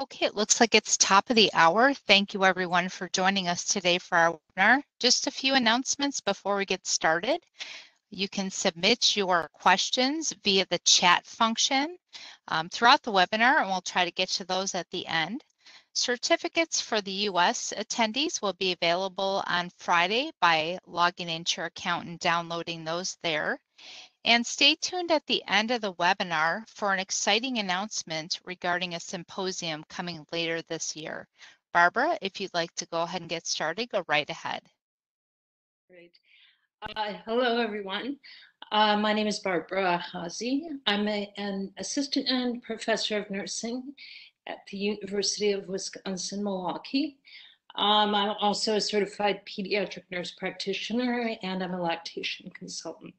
Okay, it looks like it's top of the hour. Thank you everyone for joining us today for our webinar. Just a few announcements before we get started. You can submit your questions via the chat function throughout the webinar, and we'll try to get to those at the end. Certificates for the U.S. attendees will be available on Friday by logging into your account and downloading those there. And stay tuned at the end of the webinar for an exciting announcement regarding a symposium coming later this year. Barbara, if you'd like to go ahead and get started, go right ahead. Great. Hello, everyone. My name is Barbara Hazy. I'm an assistant and professor of nursing at the University of Wisconsin-Milwaukee. I'm also a certified pediatric nurse practitioner, and I'm a lactation consultant.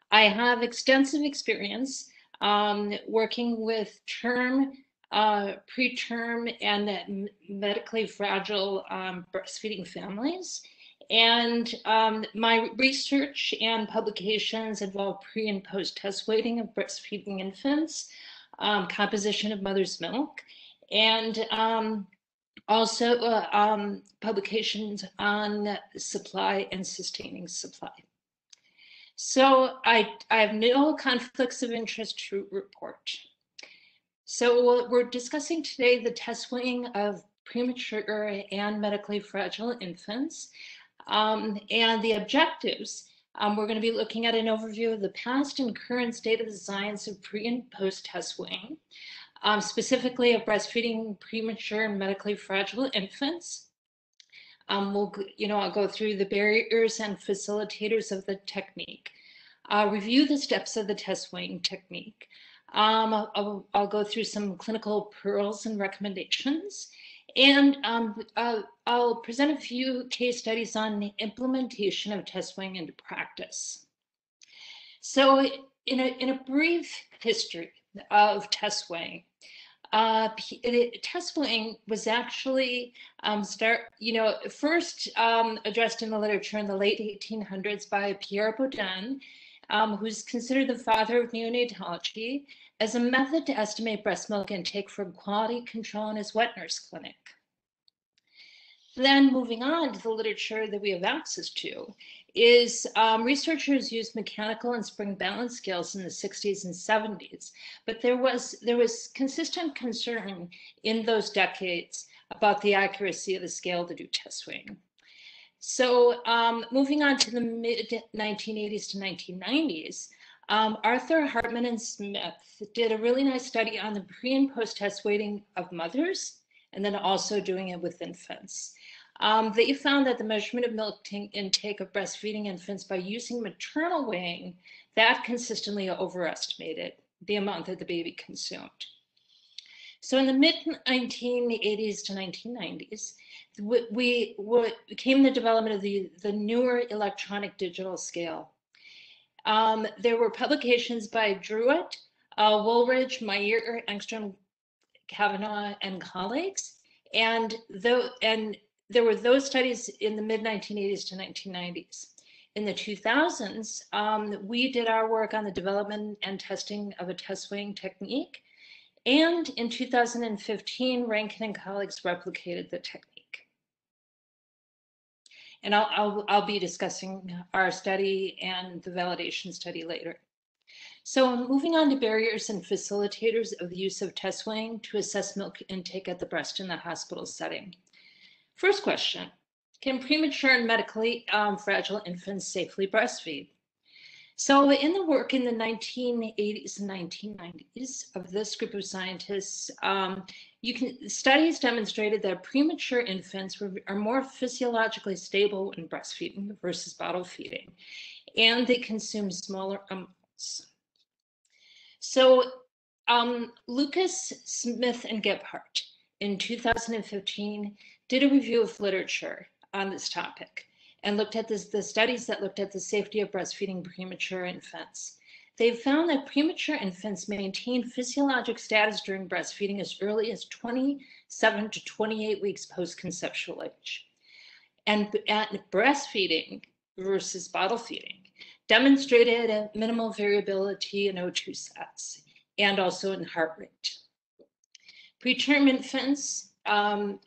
I have extensive experience working with term, preterm, and medically fragile breastfeeding families. And my research and publications involve pre and post test weighting of breastfeeding infants, composition of mother's milk, and also publications on supply and sustaining supply. So I have no conflicts of interest to report. So we're discussing today the test weighing of premature and medically fragile infants. And the objectives, we're going to be looking at an overview of the past and current state of the science of pre and post test weighing, specifically of breastfeeding premature and medically fragile infants. I'll go through the barriers and facilitators of the technique, review the steps of the test weighing technique. I'll go through some clinical pearls and recommendations, and I'll present a few case studies on the implementation of test weighing into practice. So in a brief history of test weighing, test weighing was actually first addressed in the literature in the late 1800s by Pierre Baudin, who's considered the father of neonatology, as a method to estimate breast milk intake for quality control in his wet nurse clinic. Then moving on to the literature that we have access to is researchers used mechanical and spring balance scales in the 60s and 70s, but there was consistent concern in those decades about the accuracy of the scale to do test weighing. So moving on to the mid-1980s to 1990s, Arthur, Hartman, and Smith did a really nice study on the pre and post test weighting of mothers, and then also doing it with infants. They found that the measurement of milk intake of breastfeeding infants by using maternal weighing, that consistently overestimated the amount that the baby consumed. So in the mid-1980s to 1990s, came the development of the newer electronic digital scale. There were publications by Druitt, Woolridge, Meyer, Engstrom, Kavanaugh, and colleagues, and there were those studies in the mid-1980s to 1990s. In the 2000s, we did our work on the development and testing of a test weighing technique. And in 2015, Rankin and colleagues replicated the technique. And I'll be discussing our study and the validation study later. So moving on to barriers and facilitators of the use of test weighing to assess milk intake at the breast in the hospital setting. First question, can premature and medically fragile infants safely breastfeed? So in the work in the 1980s and 1990s of this group of scientists, studies demonstrated that premature infants are more physiologically stable when breastfeeding versus bottle feeding, and they consume smaller amounts. So Lucas, Smith, and Gebhardt in 2015 did a review of literature on this topic and looked at the studies that looked at the safety of breastfeeding premature infants. They found that premature infants maintain physiologic status during breastfeeding as early as 27 to 28 weeks post-conceptual age. And breastfeeding versus bottle feeding demonstrated a minimal variability in O2 sats and also in heart rate. Preterm infants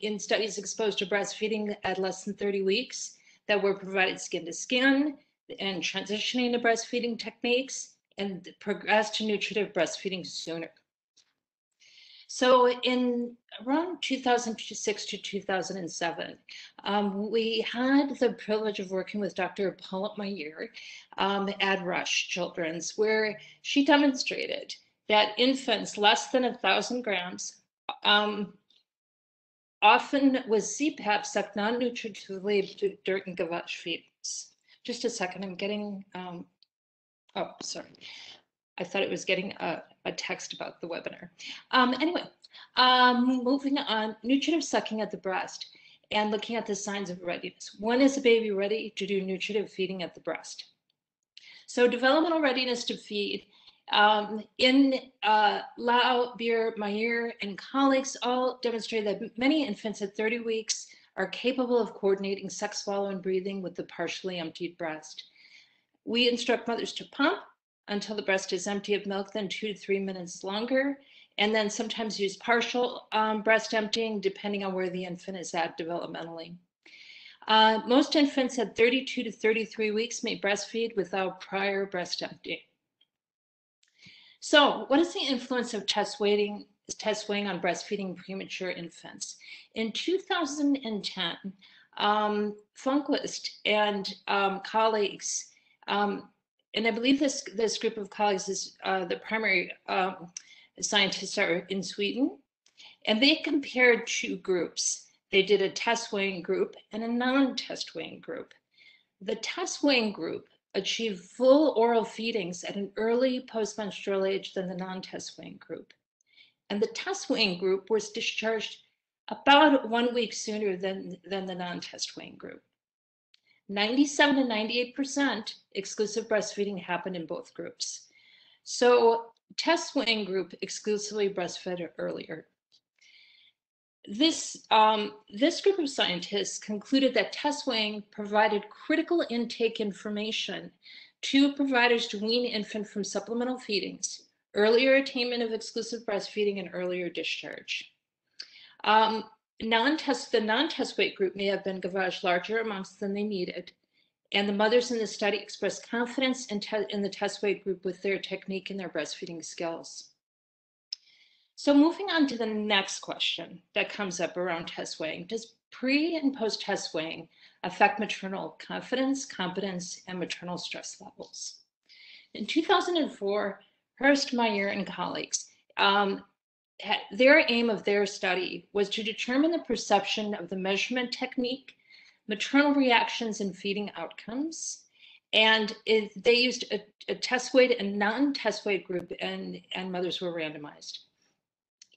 in studies exposed to breastfeeding at less than 30 weeks that were provided skin to skin and transitioning to breastfeeding techniques and progressed to nutritive breastfeeding sooner. So in around 2006 to 2007, we had the privilege of working with Dr. Paula Meyer at Rush Children's, where she demonstrated that infants less than 1,000 grams, often with CPAP, sucked non-nutritively during gavage feedings. Just a second, I'm getting, oh, sorry. I thought it was getting a text about the webinar. Anyway, moving on, nutritive sucking at the breast and looking at the signs of readiness. When is a baby ready to do nutritive feeding at the breast? So developmental readiness to feed in Lau, Beer, Meyer, and colleagues all demonstrate that many infants at 30 weeks are capable of coordinating suck, swallow, and breathing with the partially emptied breast. We instruct mothers to pump until the breast is empty of milk, then 2 to 3 minutes longer, and then sometimes use partial breast emptying depending on where the infant is at developmentally. Most infants at 32 to 33 weeks may breastfeed without prior breast emptying. So what is the influence of test weighing on breastfeeding premature infants? In 2010, Funkquist and colleagues, and I believe this group of colleagues is the primary scientists are in Sweden, and they compared two groups. They did a test weighing group and a non-test weighing group. The test weighing group achieved full oral feedings at an early postmenstrual age than the non-test weighing group. And the test weighing group was discharged about 1 week sooner than the non-test weighing group. 97 to 98% exclusive breastfeeding happened in both groups. So test weighing group exclusively breastfed earlier. This group of scientists concluded that test weighing provided critical intake information to providers to wean infant from supplemental feedings, earlier attainment of exclusive breastfeeding, and earlier discharge. The non-test weight group may have been gavage larger amounts than they needed, and the mothers in the study expressed confidence in the test weight group with their technique and their breastfeeding skills. So moving on to the next question that comes up around test weighing. Does pre and post test weighing affect maternal confidence, competence, and maternal stress levels? In 2004, Hurst, Meyer, and colleagues, their aim of their study was to determine the perception of the measurement technique, maternal reactions, and feeding outcomes. And they used a test weight and non-test weight group, and mothers were randomized.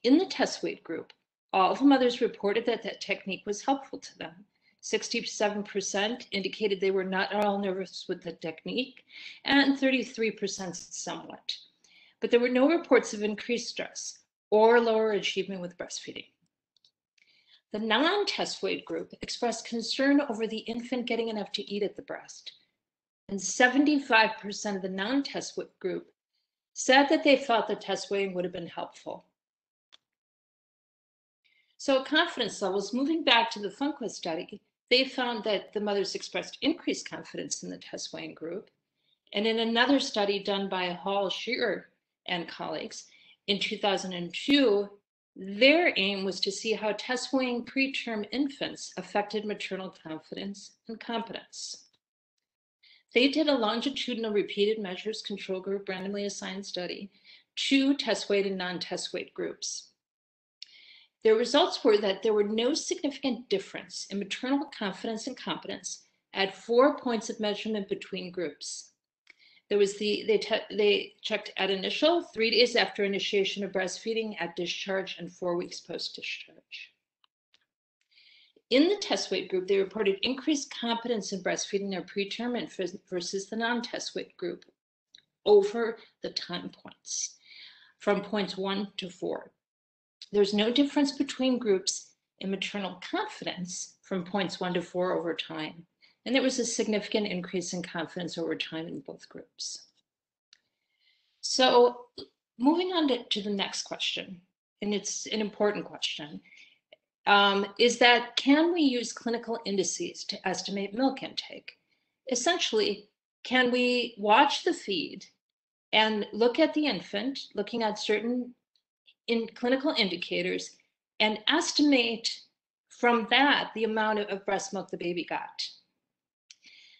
In the test weight group, all the mothers reported that that technique was helpful to them. 67% indicated they were not at all nervous with the technique, and 33% somewhat. But there were no reports of increased stress or lower achievement with breastfeeding. The non-test weight group expressed concern over the infant getting enough to eat at the breast. And 75% of the non-test weight group said that they felt the test weighing would have been helpful. So confidence levels, moving back to the Funkquist study, they found that the mothers expressed increased confidence in the test weighing group. And in another study done by Hall, Shearer, and colleagues in 2002, their aim was to see how test weighing preterm infants affected maternal confidence and competence. They did a longitudinal repeated measures control group randomly assigned study to test weight and non-test weight groups. Their results were that there were no significant difference in maternal confidence and competence at 4 points of measurement between groups. There was they checked at initial, 3 days after initiation of breastfeeding, at discharge, and 4 weeks post-discharge. In the test weight group, they reported increased competence in breastfeeding their preterm infant versus the non-test weight group over the time points, from points 1 to 4. There's no difference between groups in maternal confidence from points 1 to 4 over time. And there was a significant increase in confidence over time in both groups. So moving on to the next question. and it's an important question, is that can we use clinical indices to estimate milk intake? Essentially, can we watch the feed and look at the infant, looking at certain clinical indicators, and estimate from that the amount of breast milk the baby got?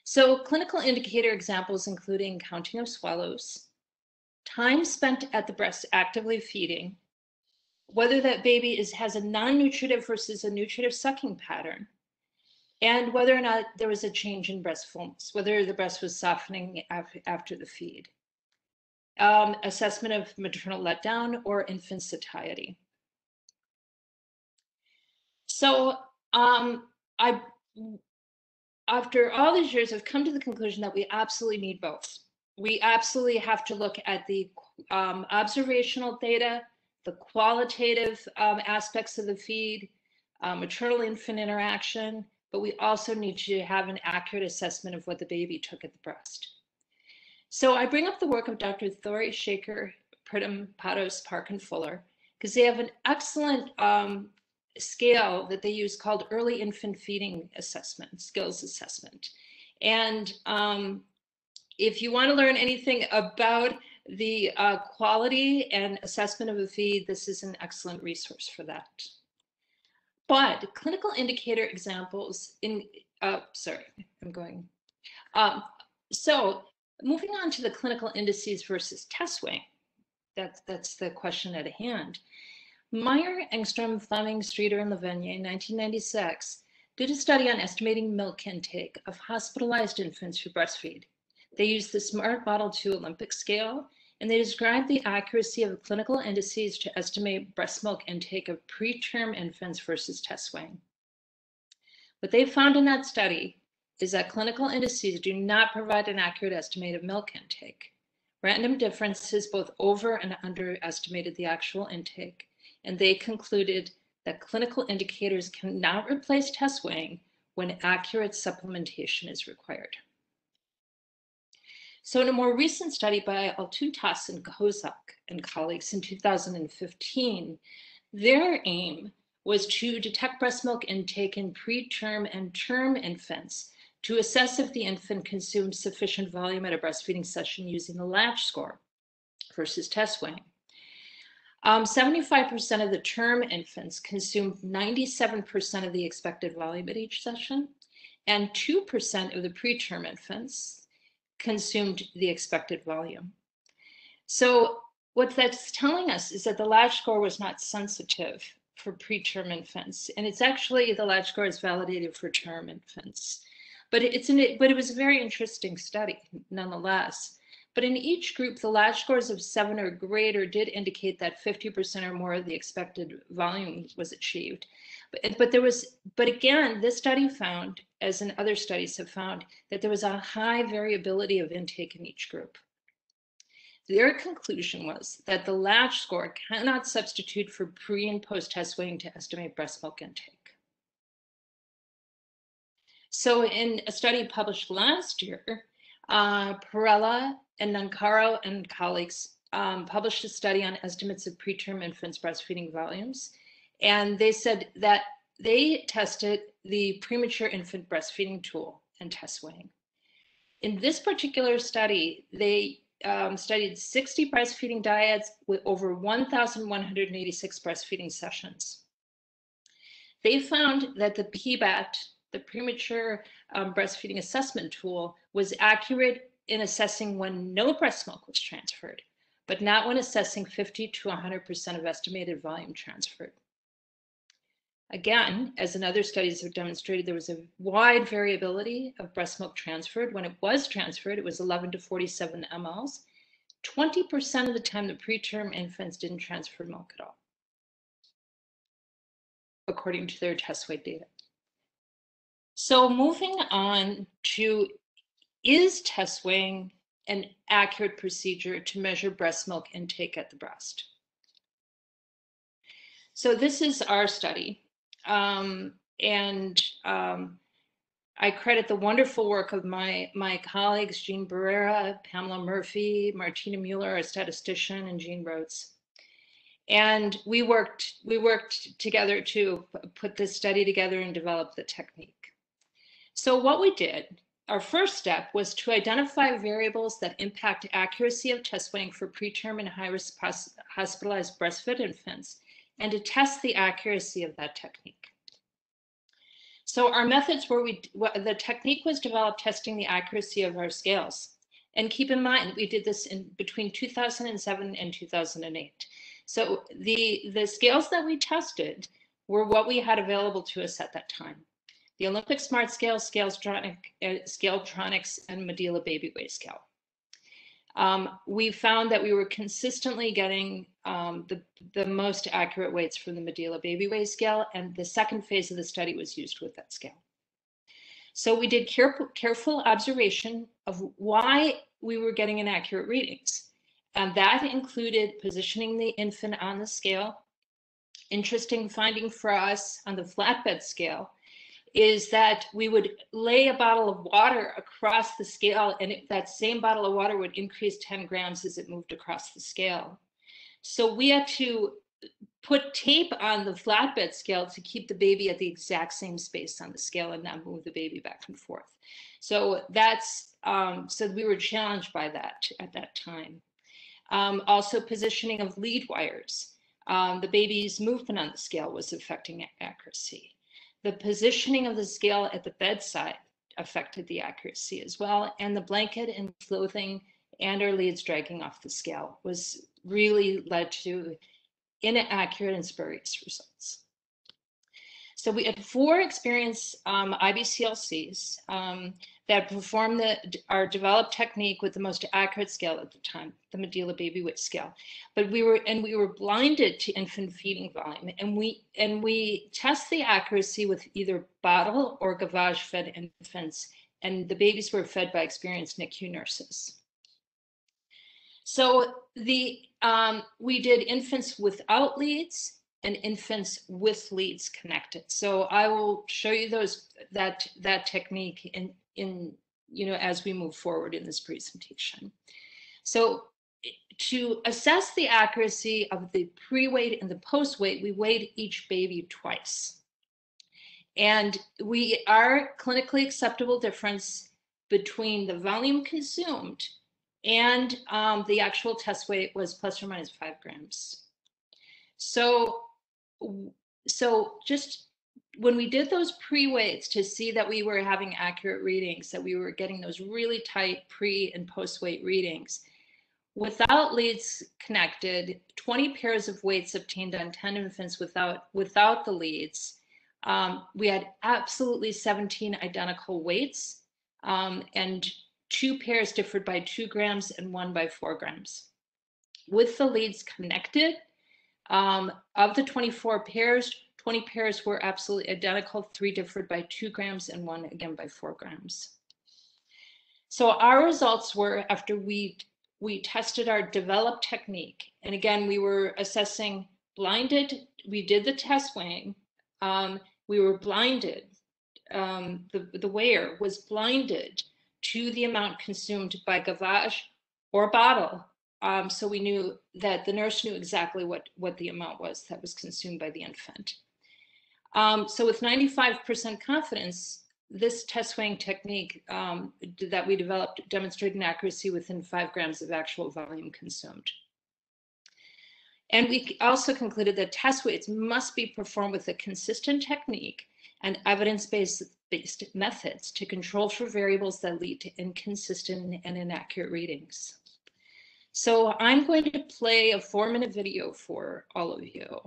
So clinical indicator examples including counting of swallows, time spent at the breast actively feeding, whether that baby has a non-nutritive versus a nutritive sucking pattern, and whether or not there was a change in breast fullness, whether the breast was softening after the feed. Assessment of maternal letdown or infant satiety. So after all these years, I've come to the conclusion that we absolutely need both. We absolutely have to look at the observational data, the qualitative aspects of the feed, maternal-infant interaction, but we also need to have an accurate assessment of what the baby took at the breast. So I bring up the work of Dr. Thori, Shaker, Pridham, Patos, Park, and Fuller, because they have an excellent scale that they use called early infant feeding assessment, skills assessment. And if you want to learn anything about the quality and assessment of a feed, this is an excellent resource for that. But clinical indicator examples so moving on to the clinical indices versus test weighing, that's the question at hand. Meyer, Engstrom, Fleming, Streeter, and Levegne in 1996 did a study on estimating milk intake of hospitalized infants who breastfeed. They used the SMART Model 2 Olympic scale, and they described the accuracy of clinical indices to estimate breast milk intake of preterm infants versus test weighing. What they found in that study is that clinical indices do not provide an accurate estimate of milk intake. Random differences both over and underestimated the actual intake, and they concluded that clinical indicators cannot replace test weighing when accurate supplementation is required. So in a more recent study by Altutas and Kozak and colleagues in 2015, their aim was to detect breast milk intake in preterm and term infants to assess if the infant consumed sufficient volume at a breastfeeding session using the latch score versus test weighing. 75% of the term infants consumed 97% of the expected volume at each session, and 2% of the preterm infants consumed the expected volume. So what that's telling us is that the latch score was not sensitive for preterm infants, and it's actually the latch score is validated for term infants. But it was a very interesting study nonetheless. But in each group, the latch scores of 7 or greater did indicate that 50% or more of the expected volume was achieved. But again, this study found, as in other studies have found, that there was a high variability of intake in each group. Their conclusion was that the latch score cannot substitute for pre and post test weighing to estimate breast milk intake. So in a study published last year, Perella and Nancaro and colleagues published a study on estimates of preterm infants' breastfeeding volumes. And they said that they tested the Premature infant breastfeeding tool and test weighing. In this particular study, they studied 60 breastfeeding diets with over 1,186 breastfeeding sessions. They found that the PBAT, the Premature breastfeeding assessment tool, was accurate in assessing when no breast milk was transferred, but not when assessing 50 to 100% of estimated volume transferred. Again, as in other studies have demonstrated, there was a wide variability of breast milk transferred. When it was transferred, it was 11 to 47 mLs. 20% of the time, the preterm infants didn't transfer milk at all, according to their test weight data. So moving on to, is test weighing an accurate procedure to measure breast milk intake at the breast? So this is our study. I credit the wonderful work of my colleagues, Jean Barrera, Pamela Murphy, Martina Mueller, a statistician, and Jean Rhodes. And we worked together to put this study together and develop the technique. So what we did, our first step was to identify variables that impact accuracy of test weighing for preterm and high-risk hospitalized breastfed infants, and to test the accuracy of that technique. So our methods were, the technique was developed testing the accuracy of our scales. And keep in mind, we did this in between 2007 and 2008. So the scales that we tested were what we had available to us at that time. The Olympic Smart Scale, Scaletronics, and Medulla Baby Weight Scale. We found that we were consistently getting the most accurate weights from the Medulla Baby Weight Scale, and the second phase of the study was used with that scale. So we did careful observation of why we were getting inaccurate readings. And that included positioning the infant on the scale. Interesting finding for us on the flatbed scale is that we would lay a bottle of water across the scale, and that same bottle of water would increase 10 grams as it moved across the scale. So we had to put tape on the flatbed scale to keep the baby at the exact same space on the scale and not move the baby back and forth. So that's, so we were challenged by that at that time. Also positioning of lead wires. The baby's movement on the scale was affecting accuracy. The positioning of the scale at the bedside affected the accuracy as well. And the blanket and clothing and our leads dragging off the scale was really led to inaccurate and spurious results. So we had 4 experienced IBCLCs that performed our developed technique with the most accurate scale at the time, the Medulla Baby Weight Scale. But we were blinded to infant feeding volume, and we test the accuracy with either bottle or gavage fed infants, and the babies were fed by experienced NICU nurses. So we did infants without leads and infants with leads connected. So I will show you that technique in as we move forward in this presentation. So to assess the accuracy of the pre-weight and the post-weight, we weighed each baby twice. And our clinically acceptable difference between the volume consumed and the actual test weight was plus or minus 5 grams. So just when we did those pre-weights to see that we were having accurate readings, that we were getting those really tight pre and post-weight readings, without leads connected, 20 pairs of weights obtained on 10 infants without the leads. We had absolutely 17 identical weights, and 2 pairs differed by 2 grams and 1 by 4 grams. With the leads connected, of the 24 pairs, 20 pairs were absolutely identical, 3 differed by 2 grams and 1 again by 4 grams. So our results were, after we tested our developed technique, and again, we were assessing blinded, we did the test weighing, we were blinded, the weigher was blinded to the amount consumed by gavage or bottle. So we knew that the nurse knew exactly what the amount was that was consumed by the infant. So with 95% confidence, this test weighing technique that we developed demonstrated an accuracy within 5 grams of actual volume consumed. And we also concluded that test weights must be performed with a consistent technique and evidence-based methods to control for variables that lead to inconsistent and inaccurate readings. So I'm going to play a 4-minute video for all of you.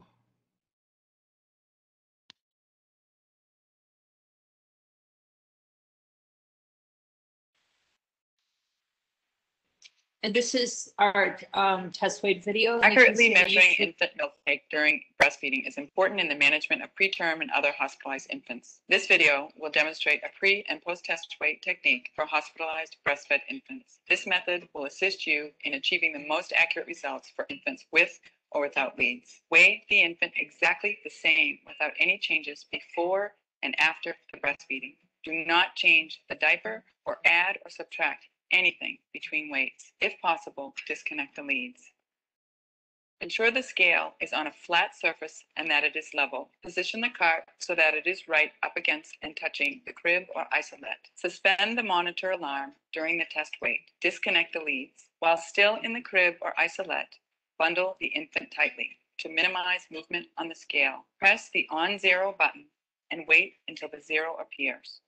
And this is our test weight video. Accurately measuring infant milk intake during breastfeeding is important in the management of preterm and other hospitalized infants. This video will demonstrate a pre- and post-test weight technique for hospitalized breastfed infants. This method will assist you in achieving the most accurate results for infants with or without leads. Weigh the infant exactly the same without any changes before and after the breastfeeding. Do not change the diaper or add or subtract anything between weights. If possible, disconnect the leads. Ensure the scale is on a flat surface and that it is level. Position the cart so that it is right up against and touching the crib or isolette. Suspend the monitor alarm during the test weight. Disconnect the leads. While still in the crib or isolette, bundle the infant tightly. To minimize movement on the scale, press the on zero button and wait until the zero appears.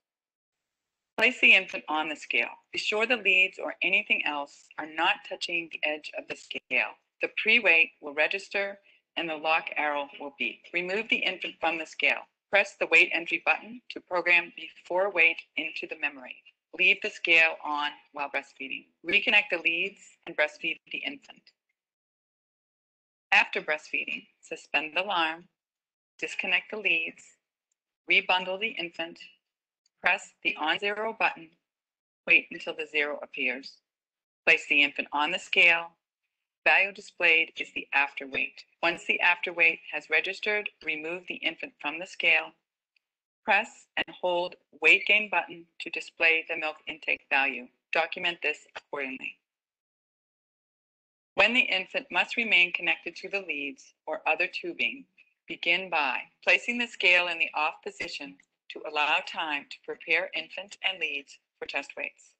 Place the infant on the scale. Be sure the leads or anything else are not touching the edge of the scale. The pre-weight will register and the lock arrow will beep. Remove the infant from the scale. Press the weight entry button to program before weight into the memory. Leave the scale on while breastfeeding. Reconnect the leads and breastfeed the infant. After breastfeeding, suspend the alarm, disconnect the leads, rebundle the infant, press the on zero button, wait until the zero appears. Place the infant on the scale. Value displayed is the after weight. Once the after weight has registered, remove the infant from the scale. Press and hold weight gain button to display the milk intake value. Document this accordingly. When the infant must remain connected to the leads or other tubing, begin by placing the scale in the off position to allow time to prepare infant and leads for test weights.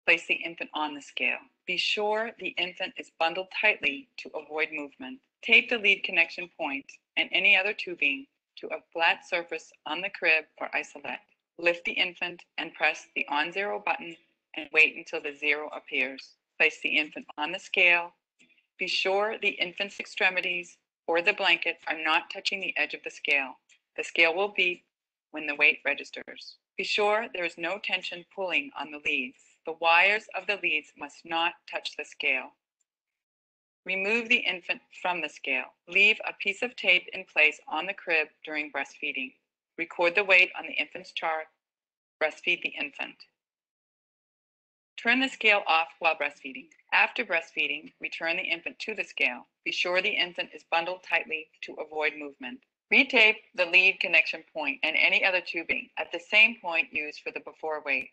Place the infant on the scale. Be sure the infant is bundled tightly to avoid movement. Tape the lead connection point and any other tubing to a flat surface on the crib or isolette. Lift the infant and press the on zero button and wait until the zero appears. Place the infant on the scale. Be sure the infant's extremities or the blanket are not touching the edge of the scale. The scale will beep when the weight registers. Be sure there is no tension pulling on the leads. The wires of the leads must not touch the scale. Remove the infant from the scale. Leave a piece of tape in place on the crib during breastfeeding. Record the weight on the infant's chart. Breastfeed the infant. Turn the scale off while breastfeeding. After breastfeeding, return the infant to the scale. Be sure the infant is bundled tightly to avoid movement. Retape the lead connection point and any other tubing at the same point used for the before weight.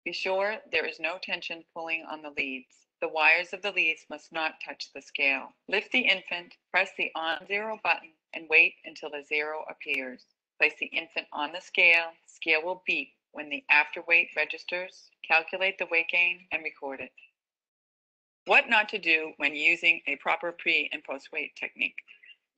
Be sure there is no tension pulling on the leads. The wires of the leads must not touch the scale. Lift the infant, press the on zero button, and wait until the zero appears. Place the infant on the scale. Scale will beep when the after weight registers. Calculate the weight gain and record it. What not to do when using a proper pre and post weight technique.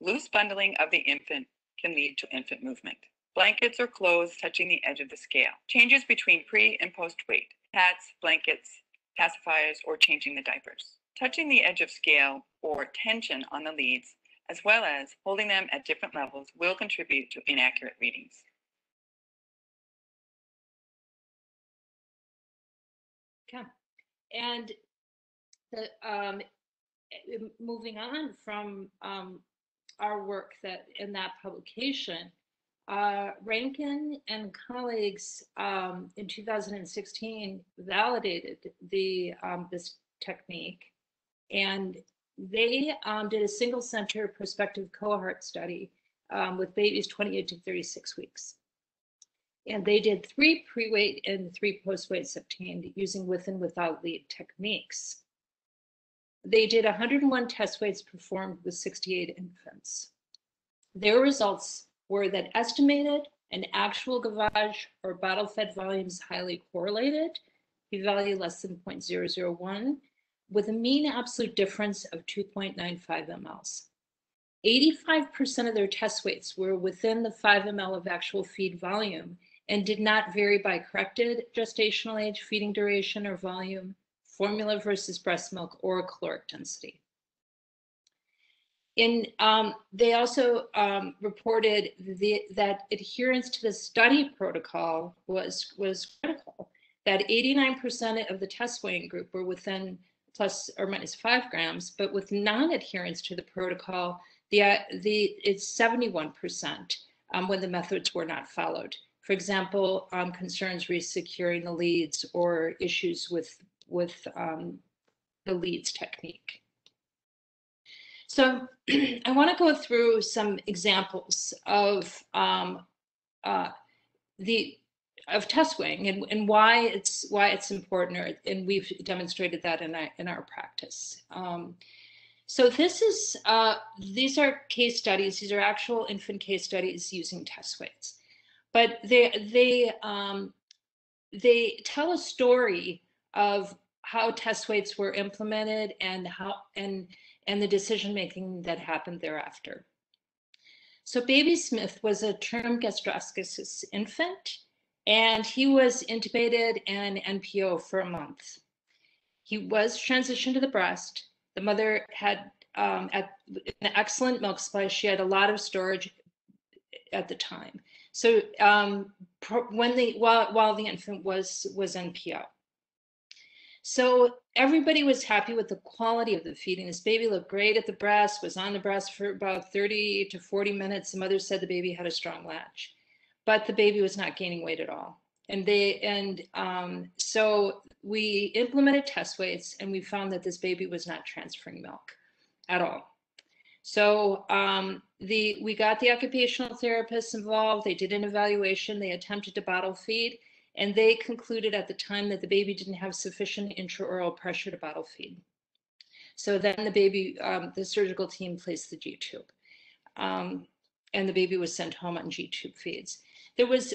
Loose bundling of the infant can lead to infant movement. Blankets or clothes touching the edge of the scale. Changes between pre and post weight. Hats, blankets, pacifiers, or changing the diapers. Touching the edge of scale or tension on the leads, as well as holding them at different levels, will contribute to inaccurate readings. Okay. And moving on from our work in that publication, Rankin and colleagues in 2016 validated this technique, and they did a single center prospective cohort study with babies 28 to 36 weeks. And they did 3 pre-weight and 3 post-weights obtained using with and without lead techniques. They did 101 test weights performed with 68 infants. Their results were that estimated and actual gavage or bottle-fed volumes highly correlated, p-value less than 0.001, with a mean absolute difference of 2.95 mLs. 85% of their test weights were within the 5 ml of actual feed volume and did not vary by corrected gestational age, feeding duration or volume, formula versus breast milk, or caloric density. They also reported that adherence to the study protocol was critical, that 89% of the test weighing group were within plus or minus 5 grams, but with non-adherence to the protocol, it's 71% when the methods were not followed. For example, concerns re-securing the leads or issues with the leads technique. So I want to go through some examples of test weighing and why it's important, and we've demonstrated that in our practice. So this is, these are case studies. These are actual infant case studies using test weights, but they tell a story of how test weights were implemented and the decision making that happened thereafter. So Baby Smith was a term gastroscopy infant, and he was intubated and NPO for a month. He was transitioned to the breast. The mother had an excellent milk supply. She had a lot of storage at the time. So while the infant was NPO. So everybody was happy with the quality of the feeding. This baby looked great at the breast, was on the breast for about 30 to 40 minutes. The mother said the baby had a strong latch, but the baby was not gaining weight at all. So we implemented test weights, and we found that this baby was not transferring milk at all. So we got the occupational therapists involved. They did an evaluation. They attempted to bottle feed, and they concluded at the time that the baby didn't have sufficient intraoral pressure to bottle feed. So then the baby, the surgical team placed the G-tube, and the baby was sent home on G-tube feeds. There was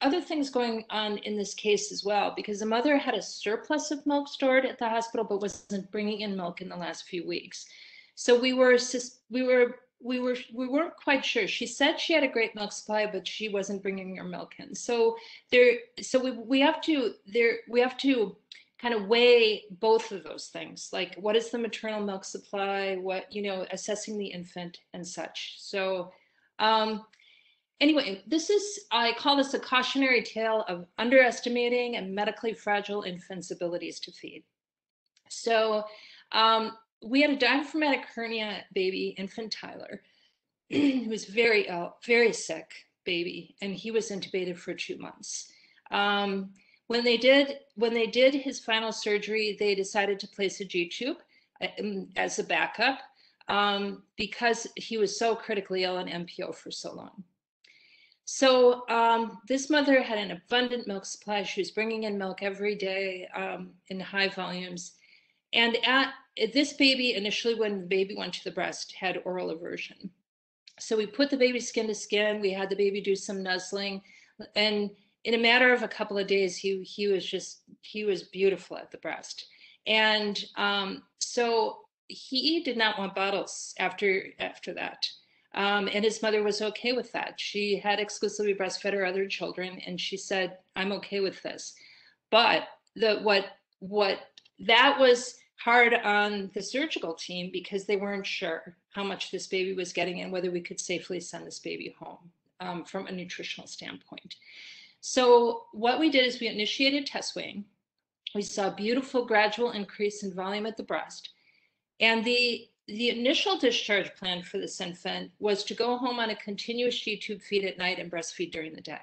other things going on in this case as well, because the mother had a surplus of milk stored at the hospital, but wasn't bringing in milk in the last few weeks. So we weren't quite sure. She said she had a great milk supply, but she wasn't bringing her milk in. So we have to kind of weigh both of those things, like what is the maternal milk supply, assessing the infant and such. So anyway, I call this a cautionary tale of underestimating a medically fragile infant's abilities to feed. So we had a diaphragmatic hernia baby, infant Tyler, who was very ill, very sick baby, and he was intubated for 2 months. When they did his final surgery, they decided to place a G-tube as a backup because he was so critically ill and NPO for so long. So this mother had an abundant milk supply. She was bringing in milk every day in high volumes. And this baby, initially when the baby went to the breast, had oral aversion. So we put the baby skin to skin. We had the baby do some nuzzling. And in a matter of a couple of days, he was beautiful at the breast. And so he did not want bottles after that. And his mother was okay with that. She had exclusively breastfed her other children, and she said, "I'm okay with this." But that was hard on the surgical team, because they weren't sure how much this baby was getting and whether we could safely send this baby home from a nutritional standpoint. So what we did is we initiated test weighing. We saw a beautiful gradual increase in volume at the breast, and the initial discharge plan for this infant was to go home on a continuous G-tube feed at night and breastfeed during the day.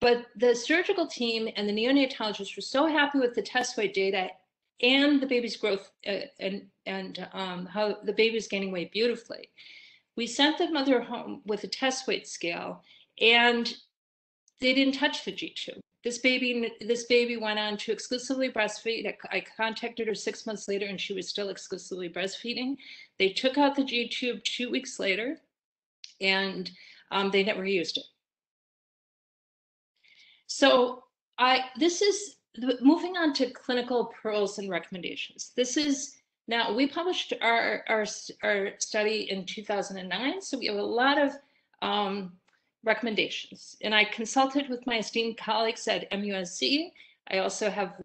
But the surgical team and the neonatologists were so happy with the test weight data and the baby's growth and how the baby was gaining weight beautifully. We sent the mother home with a test weight scale, and they didn't touch the G-tube. This baby went on to exclusively breastfeed. I contacted her 6 months later, and she was still exclusively breastfeeding. They took out the G-tube 2 weeks later, and they never used it. So this is moving on to clinical pearls and recommendations. Now we published our study in 2009, so we have a lot of recommendations, and I consulted with my esteemed colleagues at MUSC. I also have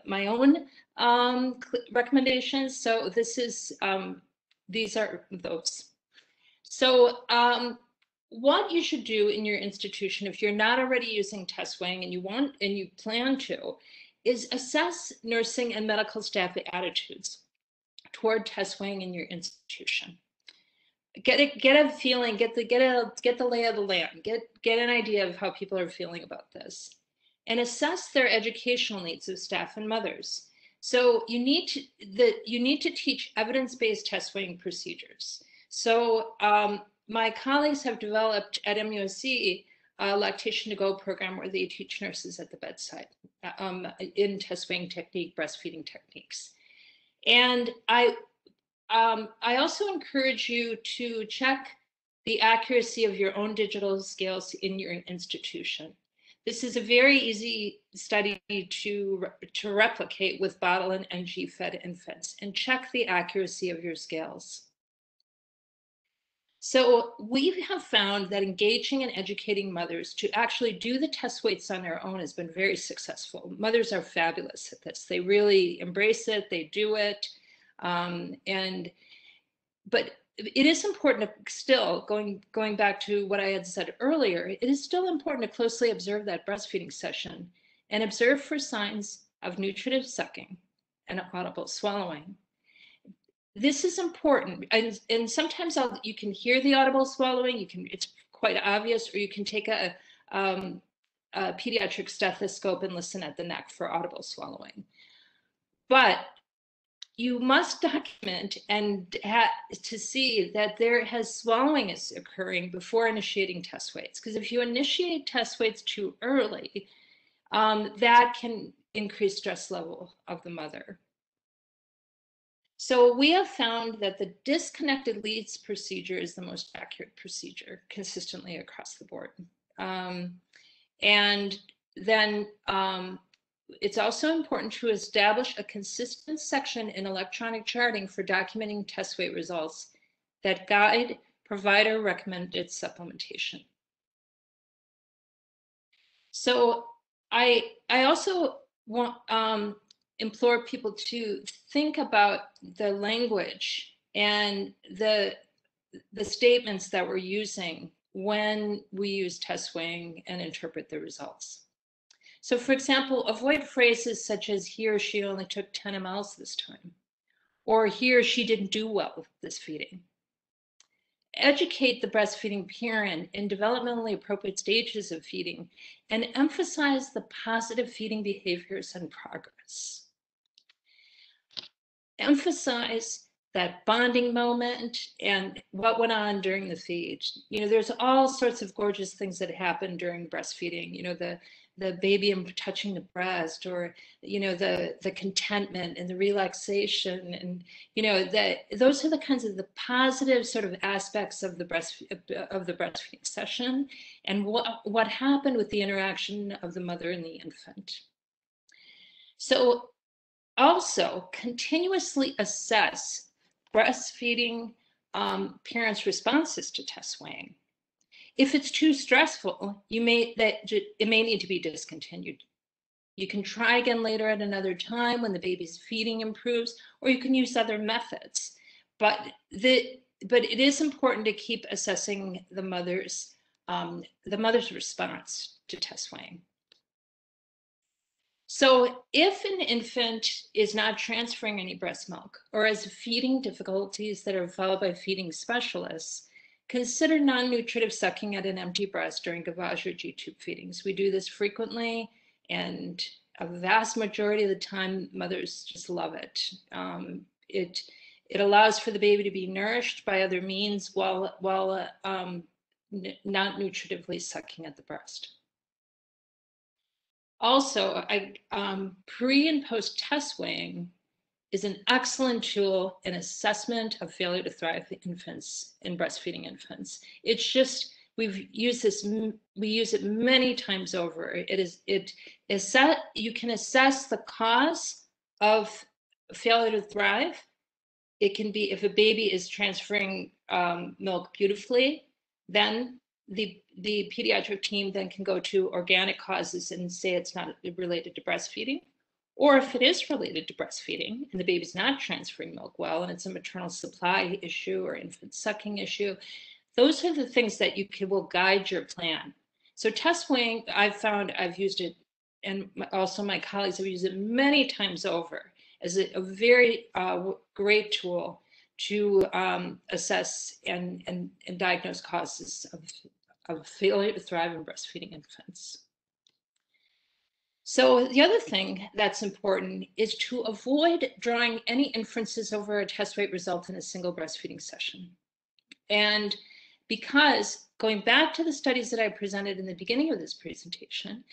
my own recommendations. So these are those. So what you should do in your institution, if you're not already using test weighing and you plan to, is assess nursing and medical staff attitudes toward test weighing in your institution. Get a feeling, get the lay of the land, get an idea of how people are feeling about this, and assess their educational needs of staff and mothers. So you need to teach evidence-based test weighing procedures. So my colleagues have developed at MUSC a lactation to go program where they teach nurses at the bedside in test weighing technique, breastfeeding techniques. And I also encourage you to check the accuracy of your own digital scales in your institution. This is a very easy study to replicate with bottle and NG fed infants, and check the accuracy of your scales. So we have found that engaging and educating mothers to actually do the test weights on their own has been very successful. Mothers are fabulous at this. They really embrace it, they do it. But it is important to still, going back to what I had said earlier, it is still important to closely observe that breastfeeding session and observe for signs of nutritive sucking and audible swallowing. This is important, and sometimes you can hear the audible swallowing. It's quite obvious, or you can take a pediatric stethoscope and listen at the neck for audible swallowing. But you must document and to see that swallowing is occurring before initiating test weights. Because if you initiate test weights too early, that can increase stress level of the mother. So we have found that the disconnected leads procedure is the most accurate procedure consistently across the board. And then it's also important to establish a consistent section in electronic charting for documenting test weight results that guide provider recommended supplementation. So I also want implore people to think about the language and the statements that we're using when we use test weighing and interpret the results. So for example, avoid phrases such as he or she only took 10 mLs this time, or he or she didn't do well with this feeding. Educate the breastfeeding parent in developmentally appropriate stages of feeding and emphasize the positive feeding behaviors and progress. Emphasize that bonding moment and what went on during the feed. You know, there's all sorts of gorgeous things that happen during breastfeeding. You know, the baby and touching the breast, or you know, the contentment and the relaxation, and you know, those are the kinds of the positive sort of aspects of the breastfeeding session, and what happened with the interaction of the mother and the infant. So also continuously assess breastfeeding parents' responses to test weighing. If it's too stressful, it may need to be discontinued. You can try again later at another time when the baby's feeding improves, or you can use other methods. But it is important to keep assessing the mother's response to test weighing. So if an infant is not transferring any breast milk, or has feeding difficulties that are followed by feeding specialists, consider non-nutritive sucking at an empty breast during gavage or G-tube feedings. We do this frequently, and a vast majority of the time, mothers just love it. It allows for the baby to be nourished by other means while not nutritively sucking at the breast. Also, pre and post test weighing is an excellent tool in assessment of failure to thrive infants and breastfeeding infants. It's just, we use it many times over. You can assess the cause of failure to thrive. It can be if a baby is transferring milk beautifully, then the pediatric team then can go to organic causes and say it's not related to breastfeeding. Or if it is related to breastfeeding and the baby's not transferring milk well and it's a maternal supply issue or infant sucking issue, those are the things that will guide your plan. So test weighing, I've used it, and also my colleagues have used it many times over as a very great tool to assess and diagnose causes of failure to thrive in breastfeeding infants. So the other thing that's important is to avoid drawing any inferences over a test weight result in a single breastfeeding session. And because going back to the studies that I presented in the beginning of this presentation,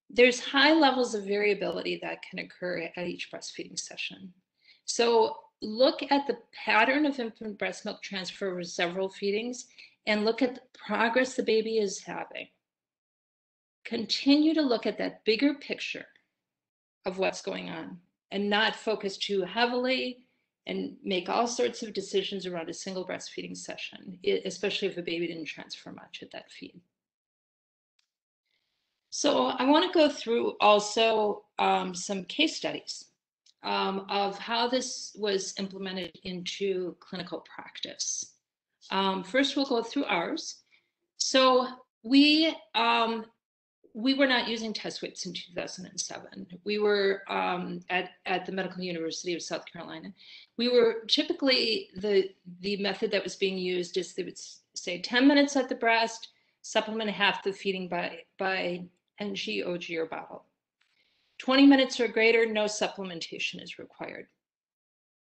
there's high levels of variability that can occur at each breastfeeding session. So look at the pattern of infant breast milk transfer over several feedings and look at the progress the baby is having. Continue to look at that bigger picture of what's going on and not focus too heavily and make all sorts of decisions around a single breastfeeding session, especially if a baby didn't transfer much at that feed. So I want to go through also some case studies of how this was implemented into clinical practice. First, we'll go through ours. So we were not using test weights in 2007. We were at the Medical University of South Carolina. We were typically, the method that was being used is they would say 10 minutes at the breast, supplement half the feeding by NG, OG, or bottle. 20 minutes or greater, no supplementation is required.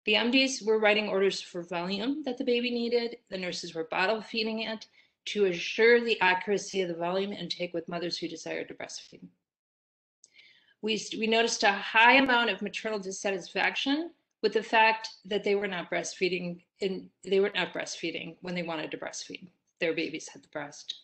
The MDs were writing orders for volume that the baby needed. The nurses were bottle feeding it to assure the accuracy of the volume intake with mothers who desired to breastfeed. We noticed a high amount of maternal dissatisfaction with the fact that they were not breastfeeding when they wanted to breastfeed. Their babies had the breast.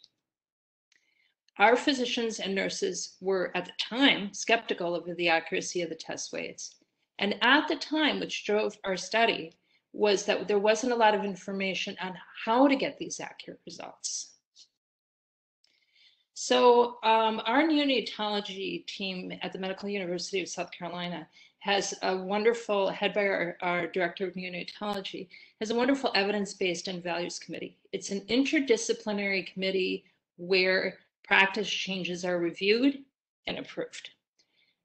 Our physicians and nurses were at the time skeptical of the accuracy of the test weights. And at the time, which drove our study, was that there wasn't a lot of information on how to get these accurate results. So our neonatology team at the Medical University of South Carolina has a wonderful, head by our director of neonatology, has a wonderful evidence-based and values committee. It's an interdisciplinary committee where practice changes are reviewed and approved.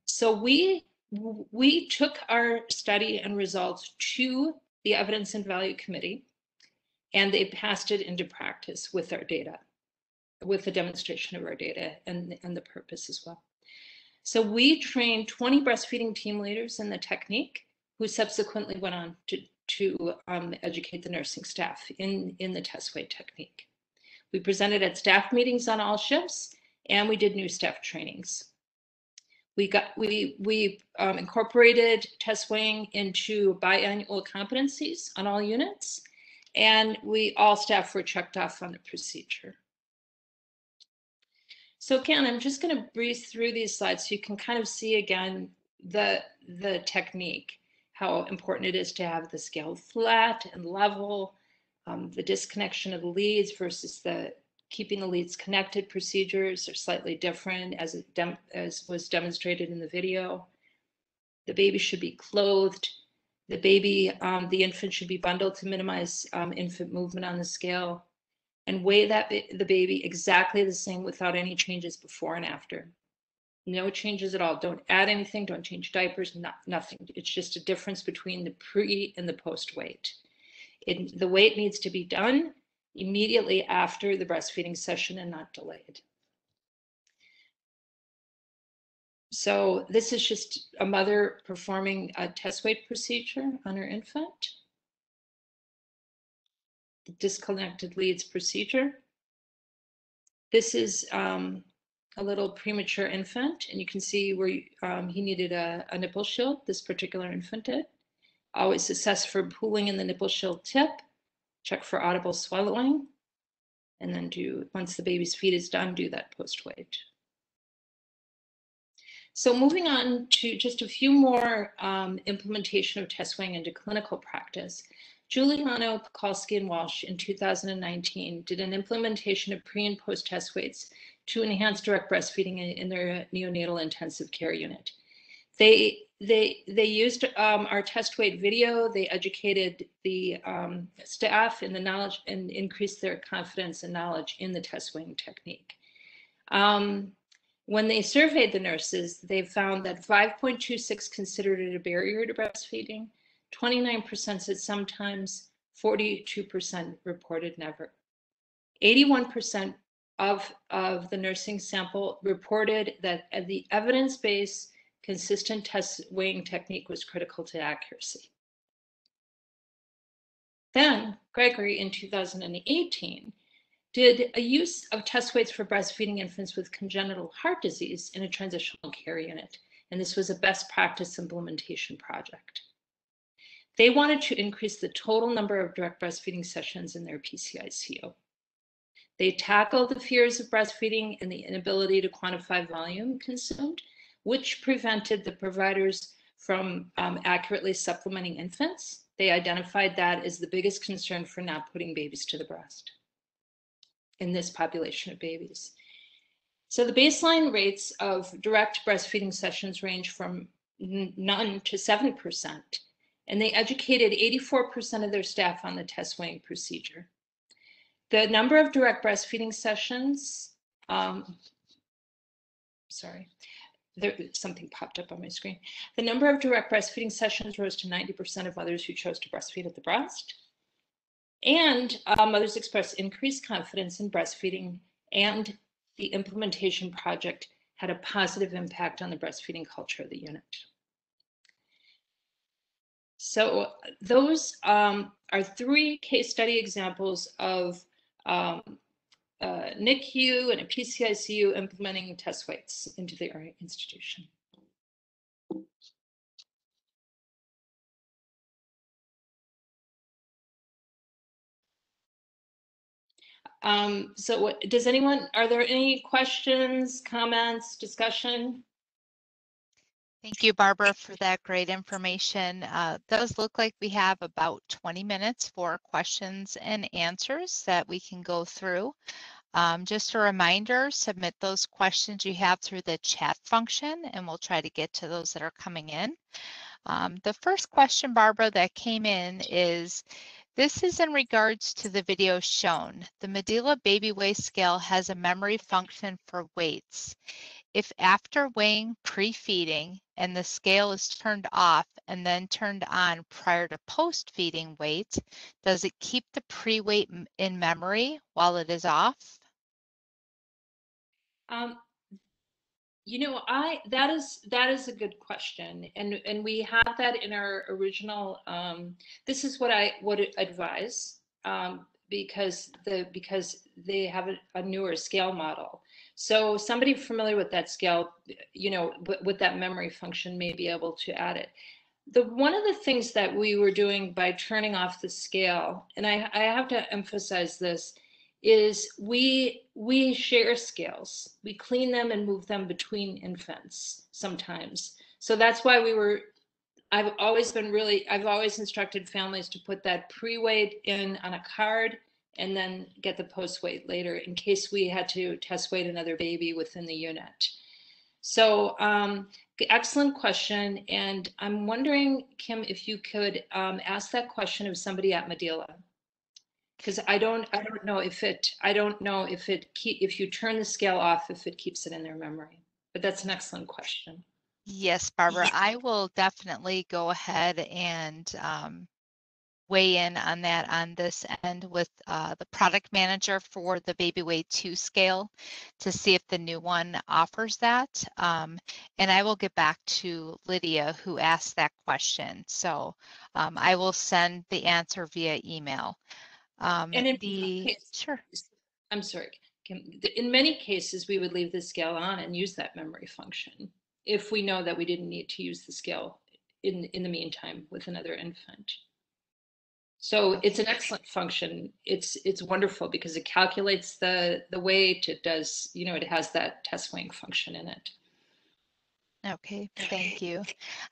So we took our study and results to the Evidence and Value Committee, and they passed it into practice with our data, with the demonstration of our data and the purpose as well. So we trained 20 breastfeeding team leaders in the technique, who subsequently went on to educate the nursing staff in the test weight technique. We presented at staff meetings on all shifts, and we did new staff trainings. We incorporated test weighing into biannual competencies on all units, and all staff were checked off on the procedure. So again, I'm just going to breeze through these slides so you can kind of see again the technique, how important it is to have the scale flat and level, the disconnection of the leads versus the keeping the leads connected procedures are slightly different as was demonstrated in the video. The baby should be clothed. The infant should be bundled to minimize infant movement on the scale, and weigh the baby exactly the same without any changes before and after. No changes at all. Don't add anything, don't change diapers, nothing. It's just a difference between the pre and the post weight. The weight needs to be done immediately after the breastfeeding session and not delayed. So this is just a mother performing a test weight procedure on her infant. The disconnected leads procedure. This is a little premature infant, and you can see where he needed a nipple shield, this particular infant did. Always assess for pooling in the nipple shield tip, check for audible swallowing, and then once the baby's feed is done, do that post-weight. So moving on to just a few more implementation of test weighing into clinical practice. Giuliano, Pekalski, and Walsh in 2019 did an implementation of pre and post test weights to enhance direct breastfeeding in their neonatal intensive care unit. They used our test weight video. They educated the staff in the knowledge and increased their confidence and knowledge in the test weighing technique. When they surveyed the nurses, they found that 5.26 considered it a barrier to breastfeeding, 29% said sometimes, 42% reported never. 81% of the nursing sample reported that the evidence-based consistent test weighing technique was critical to accuracy. Then Gregory in 2018 did a use of test weights for breastfeeding infants with congenital heart disease in a transitional care unit. And this was a best practice implementation project. They wanted to increase the total number of direct breastfeeding sessions in their PCICO. They tackled the fears of breastfeeding and the inability to quantify volume consumed, which prevented the providers from accurately supplementing infants. They identified that as the biggest concern for not putting babies to the breast in this population of babies. So the baseline rates of direct breastfeeding sessions range from none to 7%, and they educated 84% of their staff on the test weighing procedure. The number of direct breastfeeding sessions, something popped up on my screen. The number of direct breastfeeding sessions rose to 90% of mothers who chose to breastfeed at the breast. And mothers expressed increased confidence in breastfeeding, and the implementation project had a positive impact on the breastfeeding culture of the unit. So those are 3 case study examples of NICU and a PCICU implementing test weights into the institution. So does anyone, are there any questions, comments, discussion? Thank you, Barbara, for that great information. Does look like we have about 20 minutes for questions and answers that we can go through. Just a reminder, submit those questions you have through the chat function, and we'll try to get to those that are coming in. The first question, Barbara, that came in is, this is in regards to the video shown. The Medulla baby weight scale has a memory function for weights. If after weighing pre-feeding and the scale is turned off and then turned on prior to post-feeding weight, does it keep the pre-weight in memory while it is off? You know, that is a good question, and we have that in our original. This is what I would advise, because they have a newer scale model. So somebody familiar with that scale, you know, with that memory function may be able to add it. One of the things that we were doing by turning off the scale, and I have to emphasize this, is we share scales. We clean them and move them between infants sometimes. So that's why I've always instructed families to put that pre-weight in on a card and then get the post-weight later in case we had to test weight another baby within the unit. So excellent question. And I'm wondering, Kim, if you could ask that question of somebody at Medulla. Because I don't know if you turn the scale off, if it keeps it in their memory. But that's an excellent question. Yes, Barbara, I will definitely go ahead and weigh in on that on this end with the product manager for the Baby Weight 2 scale to see if the new one offers that. And I will get back to Lydia, who asked that question. So I will send the answer via email. And in sure. I'm sorry, Kim. In many cases, we would leave the scale on and use that memory function if we know that we didn't need to use the scale in the meantime with another infant. So it's an excellent function. It's wonderful because it calculates the weight. It does, you know, it has that test weighing function in it. Okay, thank you.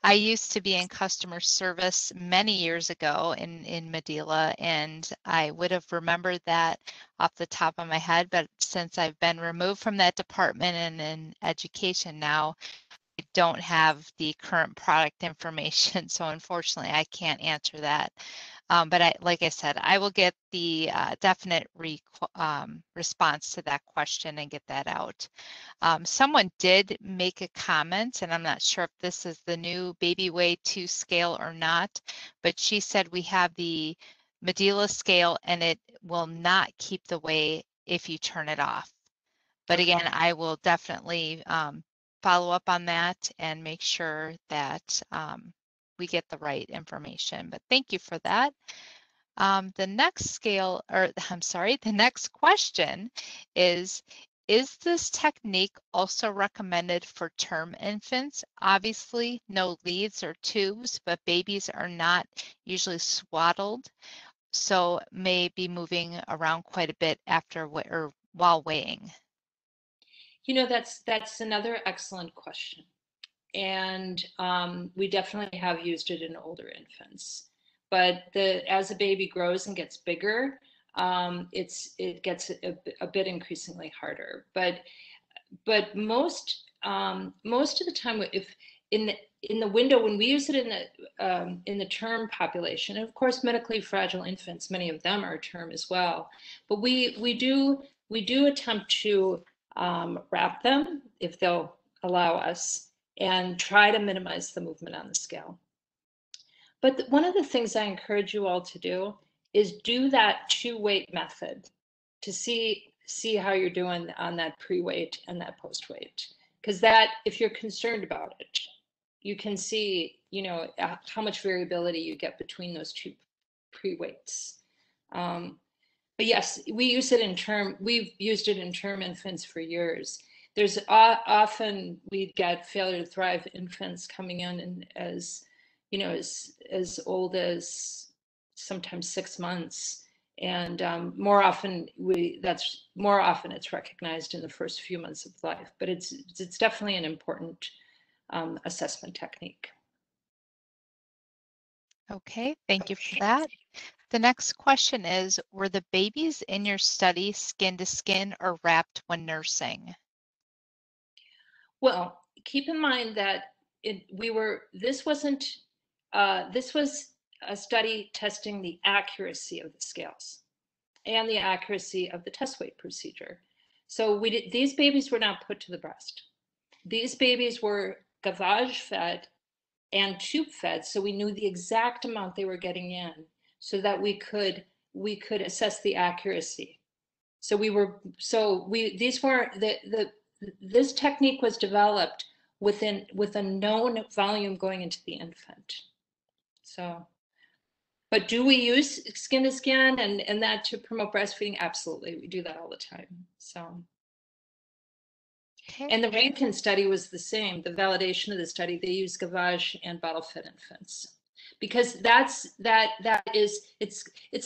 I used to be in customer service many years ago in Medulla, and I would have remembered that off the top of my head, but since I've been removed from that department and in education now, I don't have the current product information, so unfortunately I can't answer that. But like I said, I will get the definite response to that question and get that out. Someone did make a comment, and I'm not sure if this is the new Baby Weight 2 scale or not, but she said we have the Medulla scale and it will not keep the weight if you turn it off. But again, I will definitely follow up on that and make sure that we get the right information. But thank you for that. The next scale, or I'm sorry, the next question is Is this technique also recommended for term infants? Obviously, no leads or tubes, but babies are not usually swaddled, so may be moving around quite a bit after or while weighing. You know, that's another excellent question. And we definitely have used it in older infants. But as a baby grows and gets bigger, it gets a bit increasingly harder. But most of the time, if in the window when we use it in the term population, and of course medically fragile infants, many of them are term as well. But we do attempt to wrap them if they'll allow us, and try to minimize the movement on the scale. But one of the things I encourage you all to do is do that 2-weight method to see how you're doing on that pre-weight and that post-weight. Because that, if you're concerned about it, you can see, you know, how much variability you get between those two pre-weights. But yes, we use it in term. We've used it in term infants for years. There's often we get failure to thrive infants coming in and as, you know, as old as sometimes 6 months, and more often it's recognized in the first few months of life. But it's definitely an important assessment technique. Okay, thank you for that. The next question is, were the babies in your study skin to skin or wrapped when nursing? Well, keep in mind that this was a study testing the accuracy of the scales and the accuracy of the test weight procedure. So these babies were not put to the breast. These babies were gavage fed and tube fed, so we knew the exact amount they were getting in, so that we could assess the accuracy. So this technique was developed with a known volume going into the infant. So, but do we use skin to skin and that to promote breastfeeding? Absolutely, we do that all the time. So, Okay. and the Rankin study was the same. The validation of the study, they used gavage and bottle-fed infants, because it's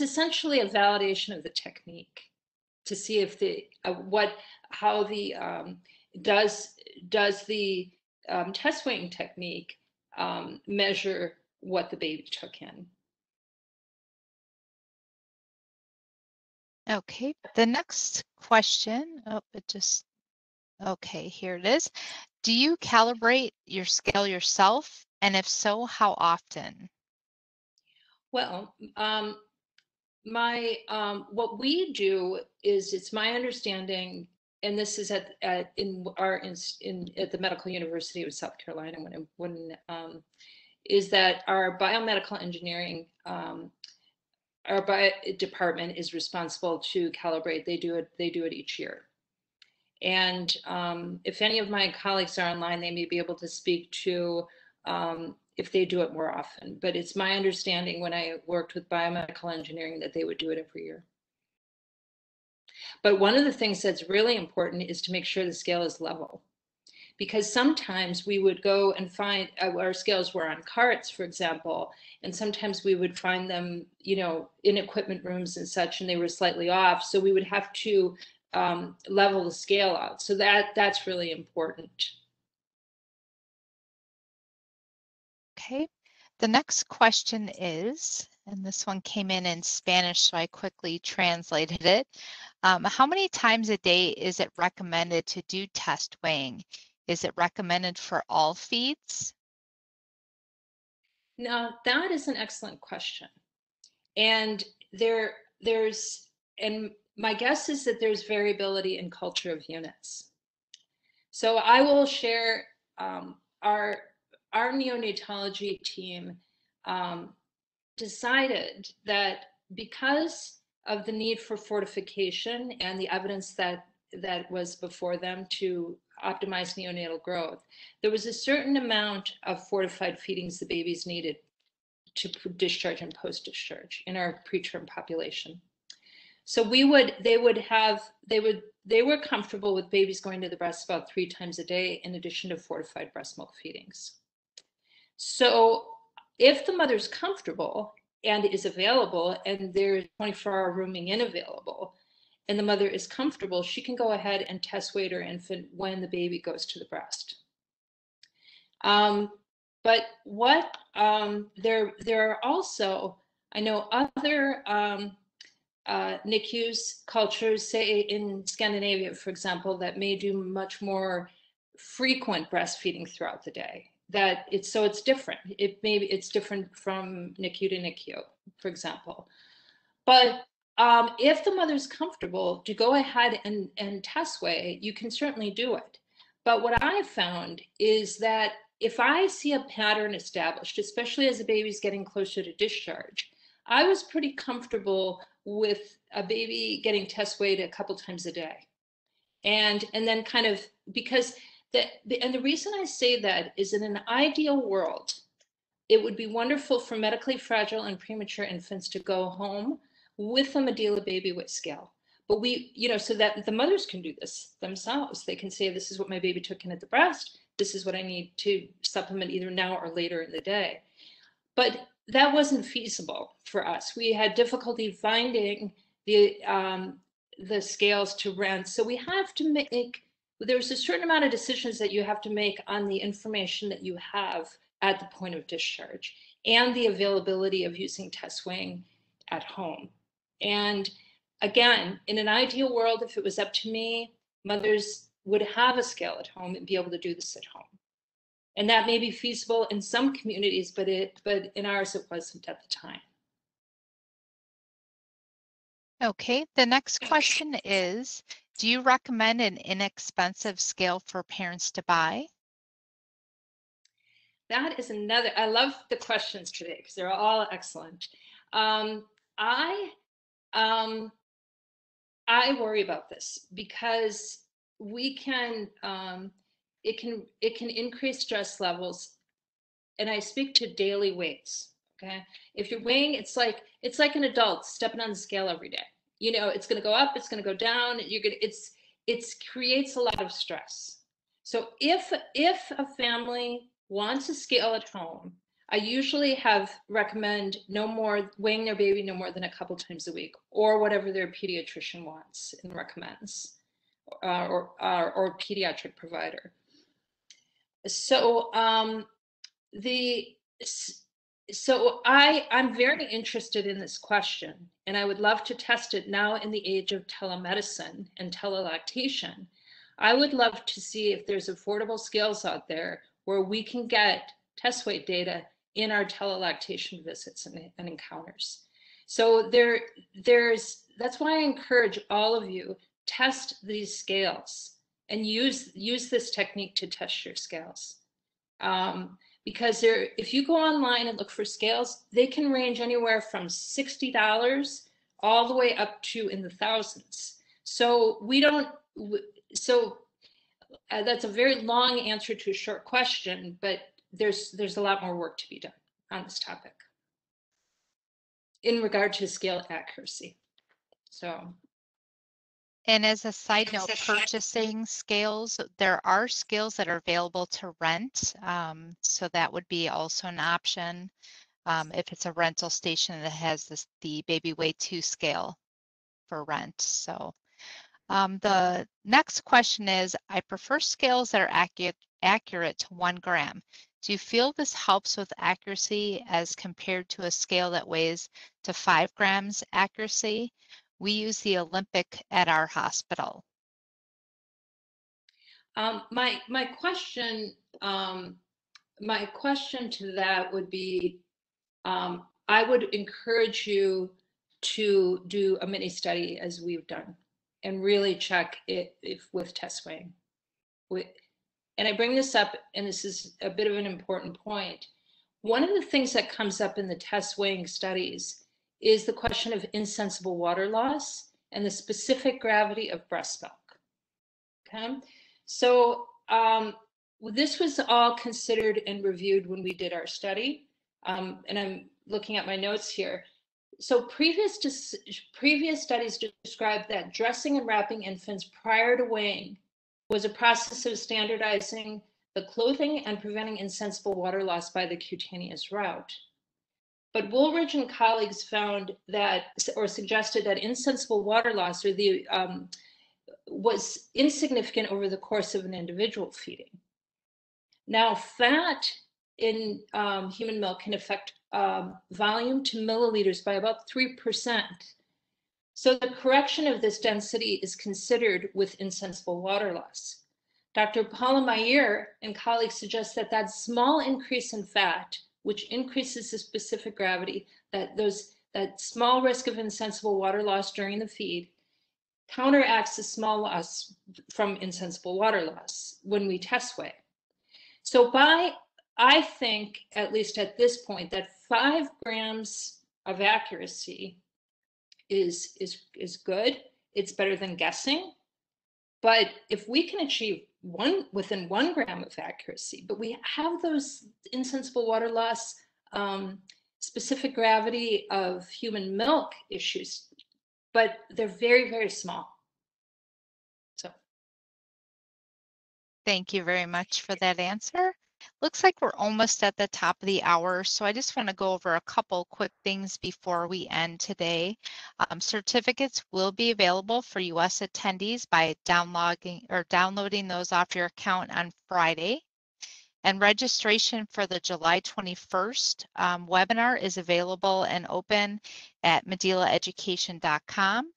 essentially a validation of the technique to see if does the test weighting technique measure what the baby took in. Okay, the next question, okay, here it is. Do you calibrate your scale yourself? And if so, how often? Well, what we do is, it's my understanding, and this is at the Medical University of South Carolina, is that our biomedical engineering, our department is responsible to calibrate. They do it each year. And if any of my colleagues are online, they may be able to speak to if they do it more often. But it's my understanding, when I worked with biomedical engineering, that they would do it every year. But one of the things that's really important is to make sure the scale is level. Because sometimes we would go and find our scales were on carts, for example, and sometimes we would find them, you know, in equipment rooms and such, and they were slightly off. So we would have to level the scale out. So that's really important. Okay, the next question is, and this one came in Spanish, so I quickly translated it. How many times a day is it recommended to do test weighing? Is it recommended for all feeds? Now, that is an excellent question. And my guess is that there's variability in culture of units. So I will share our neonatology team decided that because of the need for fortification and the evidence that was before them to optimize neonatal growth, there was a certain amount of fortified feedings the babies needed to discharge and post-discharge in our preterm population. So they would they were comfortable with babies going to the breast about 3 times a day in addition to fortified breast milk feedings. So if the mother's comfortable and is available and there's 24-hour rooming in available and the mother is comfortable, she can go ahead and test weight her infant when the baby goes to the breast. But what there are also, I know other NICUs, cultures, say in Scandinavia, for example, that may do much more frequent breastfeeding throughout the day. That it's different. It's different from NICU to NICU, for example. But if the mother's comfortable to go ahead and test weigh, you can certainly do it. But what I found is that if I see a pattern established, especially as a baby's getting closer to discharge, I was pretty comfortable with a baby getting test weighed a couple times a day. And then kind of, because the reason I say that is in an ideal world, it would be wonderful for medically fragile and premature infants to go home with a Medulla baby weight scale. But so that the mothers can do this themselves. They can say, this is what my baby took in at the breast. This is what I need to supplement either now or later in the day. But that wasn't feasible for us. We had difficulty finding the scales to rent. So we have to make, there's a certain amount of decisions that you have to make on the information that you have at the point of discharge and the availability of using test weighing at home. And again, in an ideal world, if it was up to me, mothers would have a scale at home and be able to do this at home. And that may be feasible in some communities, but in ours, it wasn't at the time. Okay, the next question is, do you recommend an inexpensive scale for parents to buy? That is another, I love the questions today because they're all excellent. I worry about this because we can, it can increase stress levels. And I speak to daily weights. Okay, if you're weighing, it's like an adult stepping on the scale every day. It's going to go up, it's going to go down. It creates a lot of stress. So if a family wants a scale at home, I usually recommend weighing their baby no more than a couple times a week, or whatever their pediatrician wants and recommends, or pediatric provider. So I'm very interested in this question, and I would love to test it now in the age of telemedicine and telelactation. I would love to see if there's affordable scales out there where we can get test weight data in our telelactation visits and encounters. So that's why I encourage all of you, test these scales and use this technique to test your scales. Because if you go online and look for scales, they can range anywhere from $60 all the way up to in the thousands. So that's a very long answer to a short question, but there's a lot more work to be done on this topic in regard to scale accuracy. And as a side note, purchasing scales, there are scales that are available to rent. So that would be also an option if it's a rental station that has the Baby Weigh 2 scale for rent. So the next question is, I prefer scales that are accurate to 1 gram. Do you feel this helps with accuracy as compared to a scale that weighs to 5 grams accuracy? We use the Olympic at our hospital. My question to that would be, I would encourage you to do a mini study as we've done and really check it with test weighing. And I bring this up, and this is a bit of an important point. One of the things that comes up in the test weighing studies is the question of insensible water loss and the specific gravity of breast milk. Okay, so this was all considered and reviewed when we did our study, and I'm looking at my notes here. So previous studies described that dressing and wrapping infants prior to weighing was a process of standardizing the clothing and preventing insensible water loss by the cutaneous route. But Woolridge and colleagues found that, or suggested that insensible water loss was insignificant over the course of an individual feeding. Now, fat in human milk can affect volume to milliliters by about 3%. So the correction of this density is considered with insensible water loss. Dr. Paula Meyer and colleagues suggest that that small increase in fat, which increases the specific gravity, that small risk of insensible water loss during the feed, counteracts the small loss from insensible water loss when we test weigh. So I think, at least at this point, that 5 grams of accuracy is good. It's better than guessing. But if we can achieve within 1 gram of accuracy, but we have those insensible water loss, specific gravity of human milk issues, but they're very, very small. So. Thank you very much for that answer. Looks like we're almost at the top of the hour, so I just want to go over a couple quick things before we end today. Certificates will be available for U.S. attendees by downloading those off your account on Friday. And registration for the July 21st webinar is available and open at medullaeducation.com.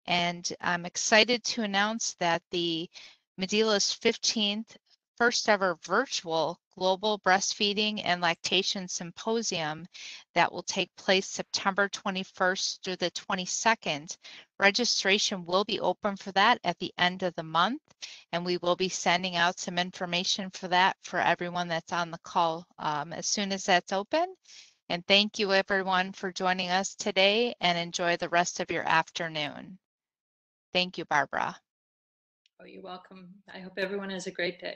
And I'm excited to announce that the Medulla's 15th first ever virtual global breastfeeding and lactation symposium that will take place September 21st through the 22nd. Registration will be open for that at the end of the month, and we will be sending out some information for that for everyone that's on the call as soon as that's open. And thank you everyone for joining us today, and enjoy the rest of your afternoon. Thank you, Barbara. Oh, you're welcome. I hope everyone has a great day.